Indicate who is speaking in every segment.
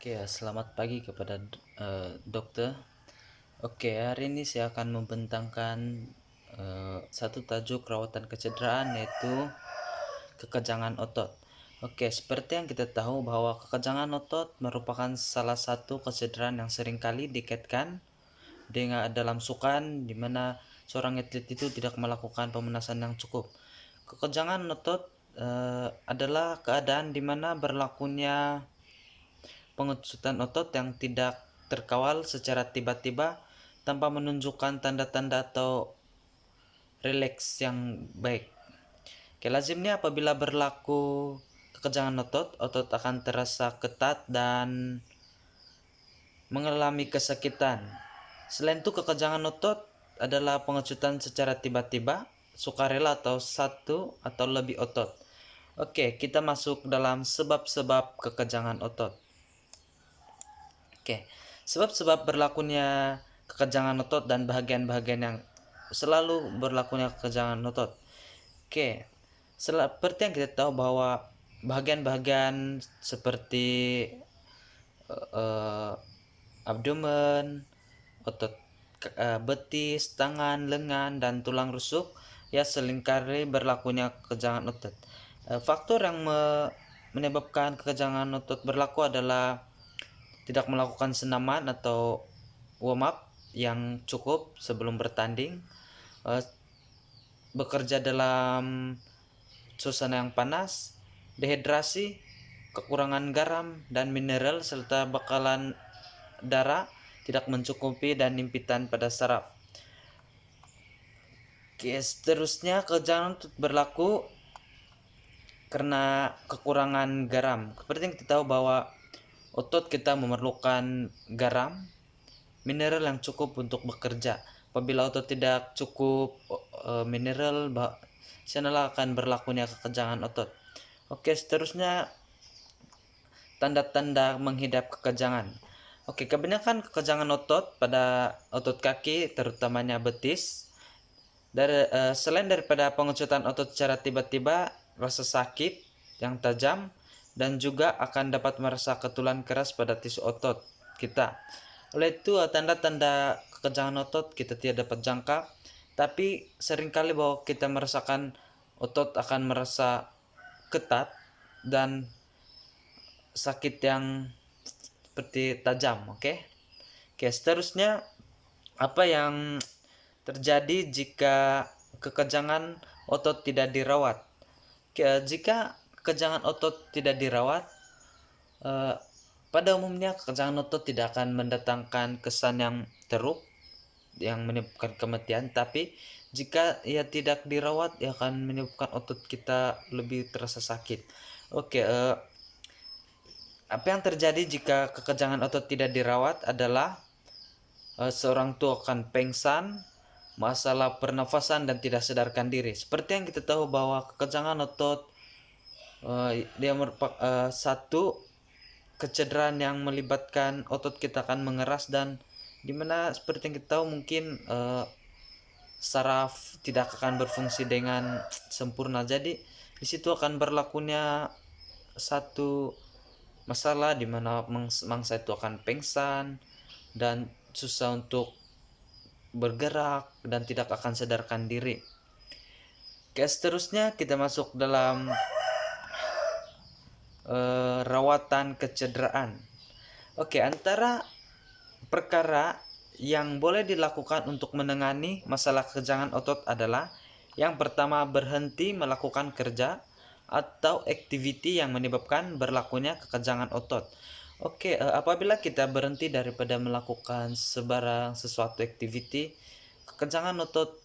Speaker 1: Selamat pagi kepada dokter. Hari ini saya akan membentangkan satu tajuk rawatan kecederaan, yaitu kekejangan otot. Seperti yang kita tahu bahwa kekejangan otot merupakan salah satu kecederaan yang seringkali dikaitkan dengan dalam sukan, di mana seorang atlet itu tidak melakukan pemanasan yang cukup. Kekejangan otot adalah keadaan di mana berlakunya pengucutan otot yang tidak terkawal secara tiba-tiba tanpa menunjukkan tanda-tanda atau rileks yang baik. Lazimnya apabila berlaku kekejangan otot, otot akan terasa ketat dan mengalami kesakitan. Selain itu, kekejangan otot adalah pengecutan secara tiba-tiba, sukarela atau satu atau lebih otot. Kita masuk dalam sebab-sebab kekejangan otot. Sebab-sebab berlakunya kekejangan otot dan bagian-bagian yang selalu berlakunya kekejangan otot. Seperti yang kita tahu bahwa bagian-bagian seperti abdomen, otot betis, tangan, lengan, dan tulang rusuk seringkali berlakunya kekejangan otot. Faktor yang menyebabkan kekejangan otot berlaku adalah tidak melakukan senaman atau warm up yang cukup sebelum bertanding, bekerja dalam suasana yang panas, dehidrasi, kekurangan garam dan mineral, serta bekalan darah tidak mencukupi dan impitan pada saraf. Seterusnya kekejangan otot berlaku karena kekurangan garam. Seperti yang kita tahu bahwa otot kita memerlukan garam, mineral yang cukup untuk bekerja. Apabila otot tidak cukup mineral, sanalah akan berlakunya kekejangan otot. Seterusnya tanda-tanda menghidap kekejangan. Kebanyakan kekejangan otot pada otot kaki, terutamanya betis. Selain daripada pengecutan otot secara tiba-tiba, rasa sakit yang tajam, dan juga akan dapat merasa ketulan keras pada tisu otot kita. Oleh itu, tanda-tanda kekejangan otot kita tidak dapat jangka, tapi seringkali bahwa kita merasakan otot akan merasa ketat dan sakit yang seperti tajam. Seterusnya, apa yang terjadi jika kekejangan otot tidak dirawat? Jika kekejangan otot tidak dirawat, pada umumnya kekejangan otot tidak akan mendatangkan kesan yang teruk yang menyebabkan kematian, tapi jika ia tidak dirawat, ia akan menyebabkan otot kita lebih terasa sakit. Apa yang terjadi jika kekejangan otot tidak dirawat adalah seorang itu akan pingsan, masalah pernafasan, dan tidak sadarkan diri. Seperti yang kita tahu bahwa kekejangan otot dia merupakan satu kecederaan yang melibatkan otot kita akan mengeras, dan dimana seperti yang kita tahu mungkin saraf tidak akan berfungsi dengan sempurna. Jadi di situ akan berlakunya satu masalah di mana mangsa itu akan pingsan dan susah untuk bergerak dan tidak akan sadarkan diri. Seterusnya kita masuk dalam rawatan kecederaan. Antara perkara yang boleh dilakukan untuk menangani masalah kekejangan otot adalah: yang pertama, berhenti melakukan kerja atau aktiviti yang menyebabkan berlakunya kekejangan otot. Apabila kita berhenti daripada melakukan sesuatu aktiviti, kekejangan otot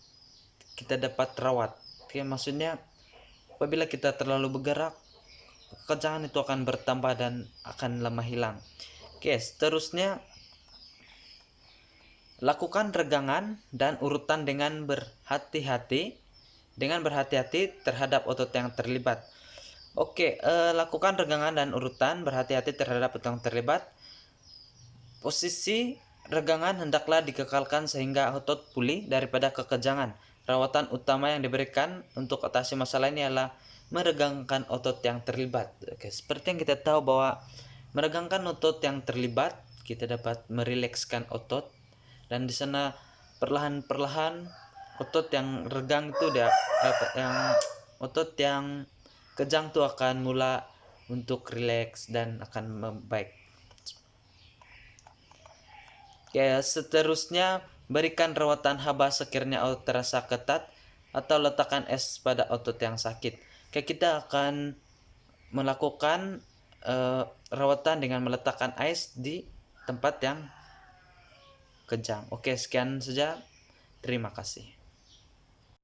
Speaker 1: kita dapat rawat. Maksudnya apabila kita terlalu bergerak, kekejangan itu akan bertambah dan akan lemah hilang. Seterusnya, lakukan regangan dan urutan dengan berhati-hati terhadap otot yang terlibat. Lakukan regangan dan urutan berhati-hati terhadap otot yang terlibat. Posisi regangan hendaklah dikekalkan sehingga otot pulih daripada kekejangan. Rawatan utama yang diberikan untuk atasi masalah ini adalah meregangkan otot yang terlibat. Seperti yang kita tahu bahwa meregangkan otot yang terlibat, kita dapat merilekskan otot, dan di sana perlahan-perlahan otot yang regang itu otot yang kejang itu akan mulai untuk rileks dan akan membaik. Ya, seterusnya berikan rawatan haba sekiranya otot terasa ketat atau letakkan es pada otot yang sakit. Kayak kita akan melakukan rawatan dengan meletakkan ais di tempat yang kejang. Oke, sekian saja. Terima kasih.